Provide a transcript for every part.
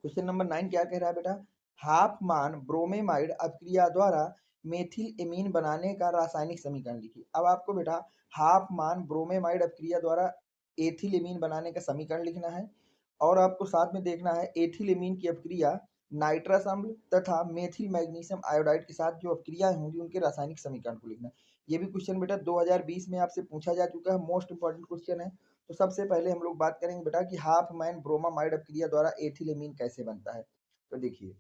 Question number 9 क्या कह रहा है बेटा, हाफमान ब्रोमेमाइड अपक्रिया द्वारा मेथिल एमीन बनाने का रासायनिक समीकरण लिखिए। अब आपको बेटा हाफमान ब्रोमेमाइड अपक्रिया द्वारा एथिल एमीन बनाने का समीकरण लिखना है और आपको साथ में देखना है एथिल एमीन की अपक्रिया नाइट्रस अम्ल तथा मेथिल मैग्नीशियम आयोडाइड के साथ जो अपक्रियाएं होंगी उनके रासायनिक समीकरण को लिखना है। ये भी क्वेश्चन बेटा 2020 में आपसे पूछा जा चुका है, मोस्ट इंपॉर्टेंट क्वेश्चन है। तो सबसे पहले हम लोग बात करेंगे बेटा कि हाफ मैन ब्रोमामाइड अपक्रिया द्वारा एथिलेमीन कैसे बनता है। तो देखिए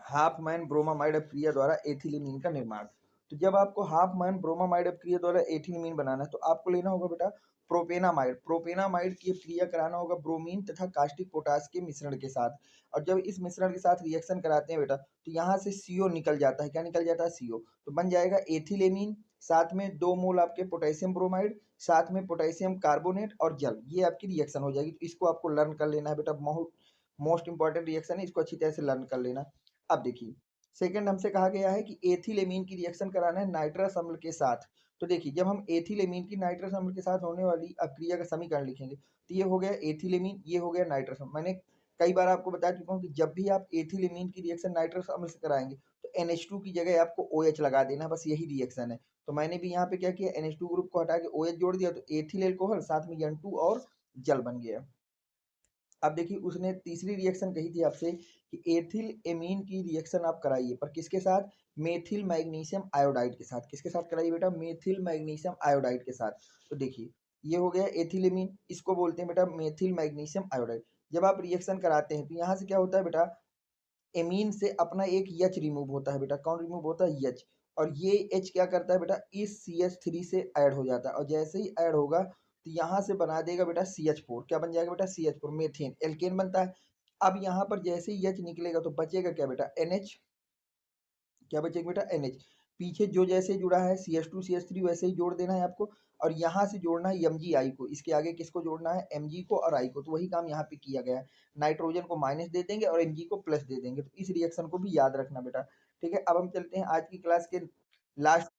हाफ मैन ब्रोमामाइड अपक्रिया द्वारा एथिलीमीन का निर्माण। तो जब आपको हाफ मैन ब्रोमामाइड अपक्रिया द्वारा एथिलीमीन बनाना है तो आपको लेना होगा बेटा प्रोपेनामाइड। प्रोपेनामाइड की अपक्रिया कराना होगा ब्रोमीन तथा कास्टिक पोटास के मिश्रण के साथ। और जब इस मिश्रण के साथ रिएक्शन कराते हैं बेटा तो यहाँ से सीओ निकल जाता है। क्या निकल जाता है? सीओ। तो बन जाएगा एथिलेमीन, साथ में 2 मोल आपके पोटेशियम ब्रोमाइड, साथ में पोटेशियम कार्बोनेट और जल। ये आपकी रिएक्शन हो जाएगी। तो इसको आपको लर्न कर लेना है बेटा, मोस्ट इंपॉर्टेंट रिएक्शन है, इसको अच्छी तरह से लर्न कर लेना। अब देखिए सेकंड हमसे कहा गया है कि एथिलेमीन की रिएक्शन कराना है नाइट्रस अम्ल के साथ। तो देखिए जब हम एथिलेमीन की नाइट्रस अम्ल के साथ होने वाली अपक्रिया का समीकरण लिखेंगे तो ये हो गया एथिलेमीन, ये हो गया नाइट्रस अम्ल। मैंने कई बार आपको बता चुका हूँ कि जब भी आप एथिलेमीन की रिएक्शन नाइट्रस अम्ल से कराएंगे तो NH2 की जगह आपको OH लगा देना, बस यही रिएक्शन है। तो मैंने भी यहाँ पे क्या किया, NH2 ग्रुप को हटा के OH जोड़ दिया तो एथिल एल्कोहल साथ में N2 और जल बन गया। अब देखिए उसने तीसरी रिएक्शन कही थी आपसे कि एथिल एमीन की रिएक्शन आप कराइए, पर किसके साथ? मेथिल मैग्नीशियम आयोडाइड के साथ। किसके साथ कराइए बेटा? मेथिल मैग्नीशियम आयोडाइड के साथ। तो देखिए ये हो गया एथिल एमीन, इसको बोलते हैं बेटा मेथिल मैग्नीशियम आयोडाइड। जब आप रिएक्शन कराते हैं तो यहाँ से क्या होता है बेटा, एमीन से अपना एक एच रिमूव होता है बेटा। कौन रिमूव होता है? एच। और ये एच क्या करता है बेटा, इस CH3 से ऐड हो जाता है और जैसे ही ऐड होगा तो यहाँ से बना देगा बेटा CH4। क्या बन जाएगा बेटा? CH4, मेथेन एल्केन बनता है। अब यहाँ पर जैसे ही एच निकलेगा तो बचेगा क्या बेटा? NH। क्या बचेगा बेटा? NH। पीछे जो जैसे जुड़ा है CH2 CH3 वैसे ही जोड़ देना है आपको और यहाँ से जोड़ना है MgI को। इसके आगे किसको जोड़ना है? Mg को और I को। तो वही काम यहाँ पे किया गया है। नाइट्रोजन को माइनस दे देंगे और Mg को प्लस दे देंगे। तो इस रिएक्शन को भी याद रखना बेटा। ठीक है, अब हम चलते हैं आज की क्लास के लास्ट